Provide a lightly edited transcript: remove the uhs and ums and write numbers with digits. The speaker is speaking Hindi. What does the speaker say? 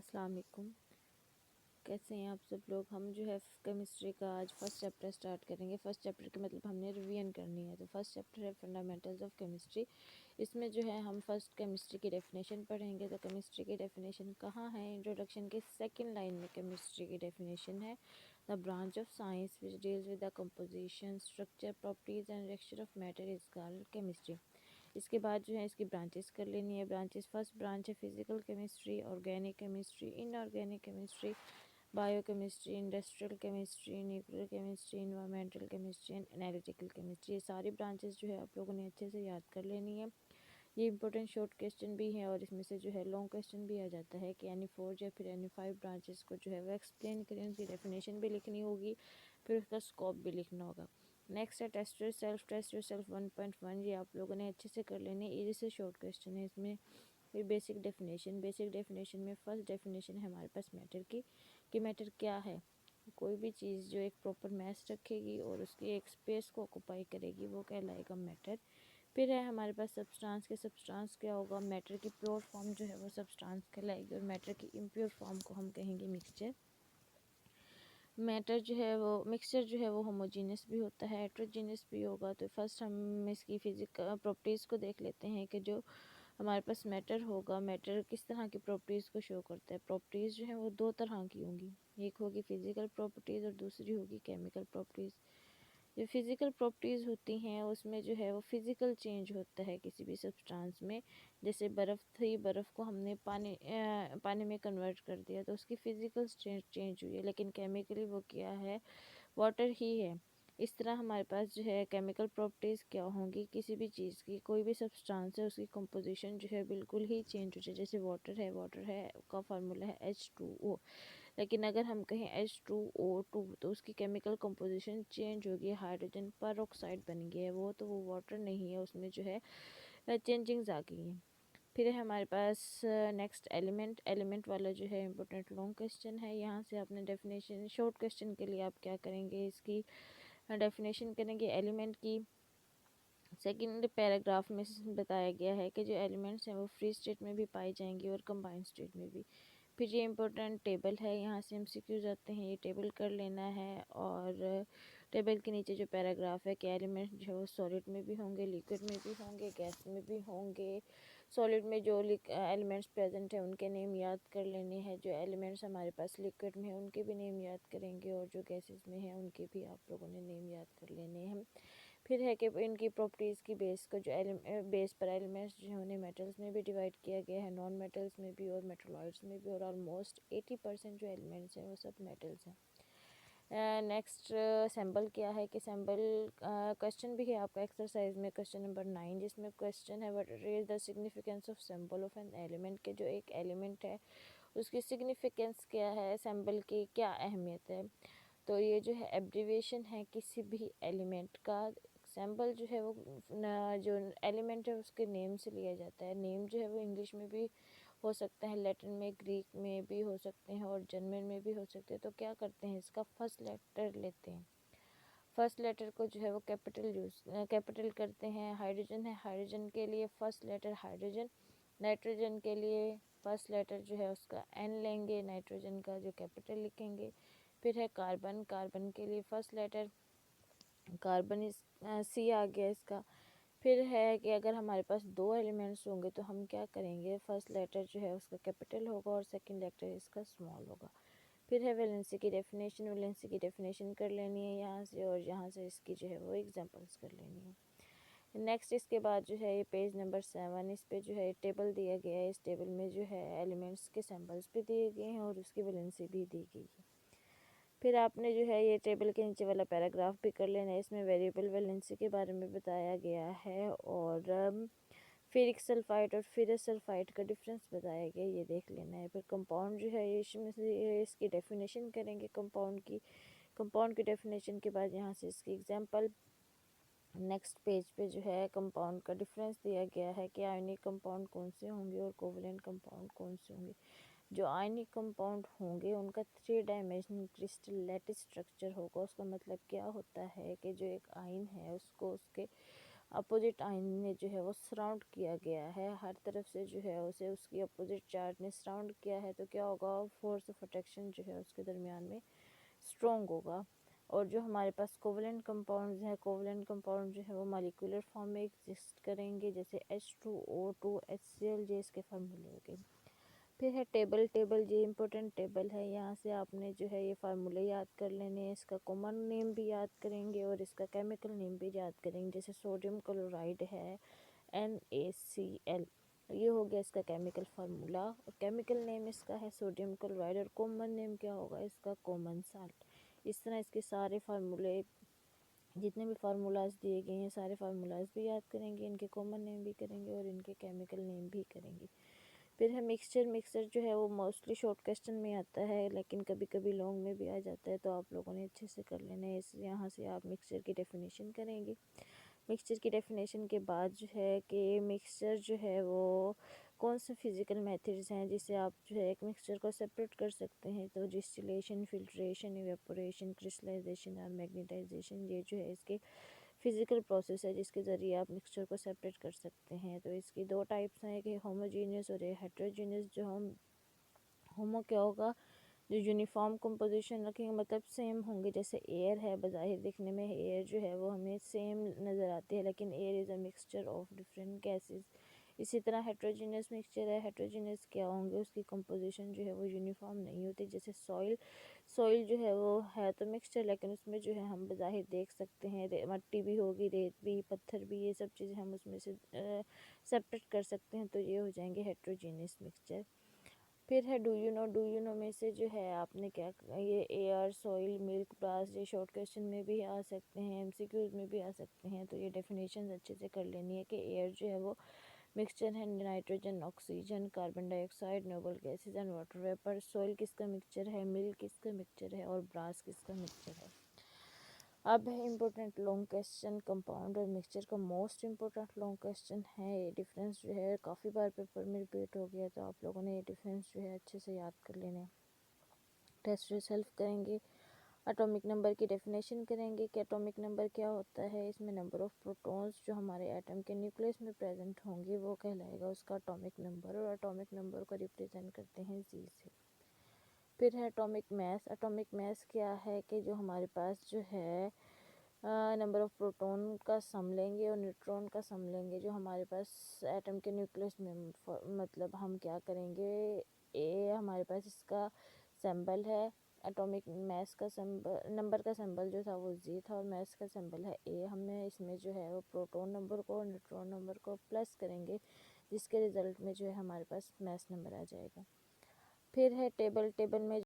अस्सलाम वालेकुम। कैसे हैं आप सब लोग। हम जो है केमिस्ट्री का आज फर्स्ट चैप्टर स्टार्ट करेंगे। फर्स्ट चैप्टर के मतलब हमने रिवीजन करनी है। तो फर्स्ट चैप्टर है फंडामेंटल्स ऑफ केमिस्ट्री। इसमें जो है हम फर्स्ट केमिस्ट्री की डेफिनेशन पढ़ेंगे। तो केमिस्ट्री की डेफिनेशन कहाँ है, इंट्रोडक्शन के सेकंड लाइन में केमिस्ट्री की डेफिनेशन है, the branch of science which deals with the composition, structure, properties and reaction of matter is called chemistry. इसके बाद जो है इसकी ब्रांचेस कर लेनी है। ब्रांचेस, फर्स्ट ब्रांच है physical chemistry, organic chemistry, inorganic chemistry, biochemistry, industrial chemistry, nuclear chemistry, environmental chemistry and analytical chemistry. ये सारी ब्रांचेस जो है आप लोगों ने अच्छे से याद कर लेनी है। ये इंपॉर्टेंट शॉर्ट क्वेश्चन भी है और इसमें से जो है लॉन्ग क्वेश्चन भी आ जाता है कि एनी फोर या फिर एनी फाइव ब्रांचेस को जो है वो एक्सप्लेन करें, उनकी डेफिनेशन भी लिखनी होगी, फिर उसका स्कोप भी लिखना होगा। नेक्स्ट है टेस्ट योरसेल्फ। टेस्ट योरसेल्फ 1.1, ये आप लोगों ने अच्छे से कर लेनी है। ये से शॉर्ट क्वेश्चन है इसमें। फिर बेसिक डेफिनेशन। बेसिक डेफिनेशन में फर्स्ट डेफिनेशन है हमारे पास मैटर की, कि मैटर क्या है। कोई भी चीज़ जो एक प्रॉपर मैस रखेगी और उसकी एक स्पेस को ऑक्यूपाई करेगी वो कहलाएगा मैटर। फिर है हमारे पास सब्सटेंस के। सब्सटेंस क्या होगा, मैटर की प्योर फॉर्म जो है वो सब्सटेंस कहलाएगी और मैटर की इम्प्योर फॉर्म को हम कहेंगे मिक्सचर। मैटर जो है वो मिक्सचर जो है वो होमोजीनियस भी होता है, हेट्रोजीनियस भी होगा। तो फर्स्ट हम इसकी फिजिकल प्रॉपर्टीज़ को देख लेते हैं कि जो हमारे पास मैटर होगा, मैटर किस तरह की प्रॉपर्टीज़ को शो करता है। प्रॉपर्टीज़ जो है वो दो तरह की होंगी, एक होगी फिजिकल प्रॉपर्टीज़ और दूसरी होगी केमिकल प्रॉपर्टीज़। जो फिज़िकल प्रॉपर्टीज़ होती हैं उसमें जो है वो फिज़िकल चेंज होता है किसी भी सब्सटेंस में। जैसे बर्फ़ थी, बर्फ़ को हमने पानी में कन्वर्ट कर दिया तो उसकी फ़िज़िकल चेंज हुई है, लेकिन केमिकली वो क्या है, वाटर ही है। इस तरह हमारे पास जो है केमिकल प्रॉपर्टीज़ क्या होंगी, किसी भी चीज़ की, कोई भी सब्सटेंस है उसकी कंपोजिशन जो है बिल्कुल ही चेंज हो जाए। जैसे वाटर है का फार्मूला है H2O, लेकिन अगर हम कहें H2O2 तो उसकी केमिकल कंपोजिशन चेंज होगी, हाइड्रोजन पर ऑक्साइड बन गया है वो, तो वो वाटर नहीं है, उसमें जो है चेंजिंग्स आ गई हैं। फिर है हमारे पास नेक्स्ट एलिमेंट। एलिमेंट वाला जो है इम्पोर्टेंट लॉन्ग क्वेश्चन है। यहाँ से आपने डेफिनेशन, शॉर्ट क्वेश्चन के लिए आप क्या करेंगे, इसकी डेफिनेशन करेंगे एलिमेंट की। सेकंड पैराग्राफ में बताया गया है कि जो एलिमेंट्स हैं वो फ्री स्टेट में भी पाए जाएंगे और कंबाइंड स्टेट में भी। फिर ये इम्पोर्टेंट टेबल है, यहाँ से MCQs आते हैं, ये टेबल कर लेना है। और टेबल के नीचे जो पैराग्राफ है कि एलिमेंट जो है वो सॉलिड में भी होंगे, लिक्विड में भी होंगे, गैस में भी होंगे। सॉलिड में जो एलिमेंट्स प्रेजेंट हैं उनके नेम याद कर लेने हैं, जो एलिमेंट्स हमारे पास लिक्विड में हैं उनके भी नेम याद करेंगे, और जो गैसेस में हैं उनके भी आप लोगों ने नेम याद कर लेने हैं। फिर है कि इनकी प्रॉपर्टीज़ की बेस को जो बेस पर एलिमेंट्स जो हैं उन्हें मेटल्स में भी डिवाइड किया गया है, नॉन मेटल्स में भी और मेटलॉइड्स में भी, और ऑलमोस्ट 80% जो एलिमेंट्स हैं वो सब मेटल्स हैं। नेक्स्ट सिंबल क्या है, कि सिंबल क्वेश्चन भी है आपका एक्सरसाइज में, क्वेश्चन नंबर 9, जिसमें क्वेश्चन है what is the significance of symbol of an element, के जो एक एलिमेंट है उसकी सिग्निफिकेंस क्या है, सिंबल की क्या अहमियत है। तो ये जो है एब्रीविएशन है किसी भी एलिमेंट का। सिंबल जो है वो जो एलिमेंट है उसके नेम से लिया जाता है। नेम जो है वो इंग्लिश में भी हो सकता है, लैटिन में, ग्रीक में भी हो सकते हैं और जर्मन में भी हो सकते हैं। तो क्या करते हैं, इसका फर्स्ट लेटर लेते हैं, फर्स्ट लेटर को जो है वो कैपिटल करते हैं। हाइड्रोजन है, हाइड्रोजन के लिए फर्स्ट लेटर हाइड्रोजन। नाइट्रोजन के लिए फर्स्ट लेटर जो है उसका N लेंगे, नाइट्रोजन का जो कैपिटल लिखेंगे। फिर है कार्बन, कार्बन के लिए फर्स्ट लेटर कार्बन इस C आ गया इसका। फिर है कि अगर हमारे पास दो एलिमेंट्स होंगे तो हम क्या करेंगे, फर्स्ट लेटर जो है उसका कैपिटल होगा और सेकंड लेटर इसका स्मॉल होगा। फिर है वैलेंसी की डेफिनेशन। वैलेंसी की डेफिनेशन कर लेनी है यहाँ से, और यहाँ से इसकी जो है वो एग्जांपल्स कर लेनी है। नेक्स्ट इसके बाद जो है ये पेज नंबर 7, इस पे जो है टेबल दिया गया है। इस टेबल में जो है एलिमेंट्स के सिंबल्स भी दिए गए हैं और उसकी वैलेंसी भी दी गई है। फिर आपने जो है ये टेबल के नीचे वाला पैराग्राफ भी कर लेना है, इसमें वेरिएबल वैलेंसी के बारे में बताया गया है और फेरिक सल्फाइड और फेरस सल्फाइड का डिफरेंस बताया गया, ये देख लेना है। फिर कंपाउंड जो है इसमें से इसकी डेफिनेशन करेंगे कंपाउंड की। कंपाउंड की डेफिनेशन के बाद यहाँ से इसकी एग्जांपल। नेक्स्ट पेज पे जो है कंपाउंड का डिफरेंस दिया गया है कि आयनिक कंपाउंड कौन से होंगे और कोवलेंट कंपाउंड कौन से होंगे। जो आयनिक कंपाउंड होंगे उनका 3 डायमेंशनल क्रिस्टल लैटिस स्ट्रक्चर होगा। उसका मतलब क्या होता है कि जो एक आयन है उसको उसके अपोजिट आयन ने जो है वो सराउंड किया गया है, हर तरफ से जो है उसे उसकी अपोजिट चार्ज ने सराउंड किया है, तो क्या होगा, फोर्स ऑफ अट्रैक्शन जो है उसके दरमियान में स्ट्रॉन्ग होगा। और जो हमारे पास कोवलेंट कंपाउंड्स हैं, कोवलेंट कंपाउंड जो है वो मॉलिक्यूलर फॉर्म में एग्जिस्ट करेंगे, जैसे H2O2 HCl, ये इसके फार्मूले हो गए। फिर है टेबल, टेबल ये इंपॉर्टेंट टेबल है, यहाँ से आपने जो है ये फार्मूले याद कर लेने हैं, इसका कॉमन नेम भी याद करेंगे और इसका केमिकल नेम भी याद करेंगे। जैसे सोडियम क्लोराइड है NaCl, ये हो गया इसका केमिकल फार्मूला और केमिकल नेम इसका है सोडियम क्लोराइड, और कॉमन नेम क्या होगा इसका, कॉमन साल्ट। इस तरह इसके सारे फार्मूले, जितने भी फार्मूलाज दिए गए हैं सारे फार्मूलाज भी याद करेंगे, इनके कॉमन नेम भी करेंगे और इनके केमिकल नेम भी करेंगे। फिर है मिक्सचर, मिक्सचर जो है वो मोस्टली शॉर्ट क्वेश्चन में आता है, लेकिन कभी कभी लॉन्ग में भी आ जाता है, तो आप लोगों ने अच्छे से कर लेना है। इस यहाँ से आप मिक्सचर की डेफिनेशन करेंगे। मिक्सचर की डेफिनेशन के बाद जो है कि मिक्सचर जो है वो कौन से फिज़िकल मेथड्स हैं जिससे आप जो है एक मिक्सचर को सेपरेट कर सकते हैं, तो डिस्टिलेशन, फिल्ट्रेशन, इवेपोरेशन, क्रिस्टलाइजेशन और मैग्नेटाइजेशन, ये जो है इसके फिज़िकल प्रोसेस है जिसके ज़रिए आप मिक्सचर को सेपरेट कर सकते हैं। तो इसकी दो टाइप्स हैं, कि होमोजीनियस और हेट्रोजीनियस। जो हम होमो क्या होगा, जो यूनिफॉर्म कंपोजिशन रखेंगे, मतलब सेम होंगे, जैसे एयर है, बज़ाहिर दिखने में एयर जो है वो हमें सेम नज़र आती है, लेकिन air is a mixture of different gases. इसी तरह हेट्रोजीनियस मिक्सचर है, हेट्रोजीनियस क्या होंगे, उसकी कंपोजिशन जो है वो यूनिफॉर्म नहीं होती। जैसे सॉइल, सॉइल जो है वो है तो मिक्सचर, लेकिन उसमें जो है हम बज़ाहिर देख सकते हैं मट्टी भी होगी, रेत भी, पत्थर भी, ये सब चीज़ें हम उसमें से सेपरेट कर सकते हैं, तो ये हो जाएंगे हेट्रोजीनियस मिक्सचर। फिर है do you know, do you know में से जो है आपने क्या, ये एयर, सॉइल, मिल्क, ब्रास, ये शॉर्ट क्वेश्चन में भी आ सकते हैं, MCQs में भी आ सकते हैं, तो ये डेफिनेशन अच्छे से कर लेनी है कि एयर जो है वो मिक्सचर है nitrogen, oxygen, carbon dioxide, noble gases and water vapour. Soil किसका मिक्सचर है, मिल्क किसका मिक्सचर है, और ब्रास किसका मिक्सचर है। अब है इम्पोर्टेंट लॉन्ग क्वेश्चन, कंपाउंड और मिक्सचर का मोस्ट इम्पोर्टेंट लॉन्ग क्वेश्चन है। ये डिफरेंस जो है काफ़ी बार पेपर में रिपीट हो गया, तो आप लोगों ने ये डिफरेंस जो है अच्छे से याद कर लेने। टेस्ट रिजल्ट करेंगे, एटॉमिक नंबर की डेफिनेशन करेंगे कि एटॉमिक नंबर क्या होता है। इसमें नंबर ऑफ प्रोटॉन्स जो हमारे एटम के न्यूक्लियस में प्रेजेंट होंगे वो कहलाएगा उसका एटॉमिक नंबर, और एटॉमिक नंबर को रिप्रेजेंट करते हैं जी से। फिर है एटॉमिक मास, एटॉमिक मास क्या है कि जो हमारे पास जो है नंबर ऑफ प्रोटॉन का सम लेंगे और न्यूट्रॉन का सम लेंगे जो हमारे पास एटम के न्यूक्लियस में, मतलब हम क्या करेंगे, ए हमारे पास इसका सिंबल है, एटॉमिक मास का सिंबल, नंबर का सिंबल जो था वो जी था, और मास का सिंबल है ए। हमें इसमें जो है वो प्रोटॉन नंबर को और न्यूट्रॉन नंबर को प्लस करेंगे, जिसके रिज़ल्ट में जो है हमारे पास मास नंबर आ जाएगा। फिर है टेबल, टेबल में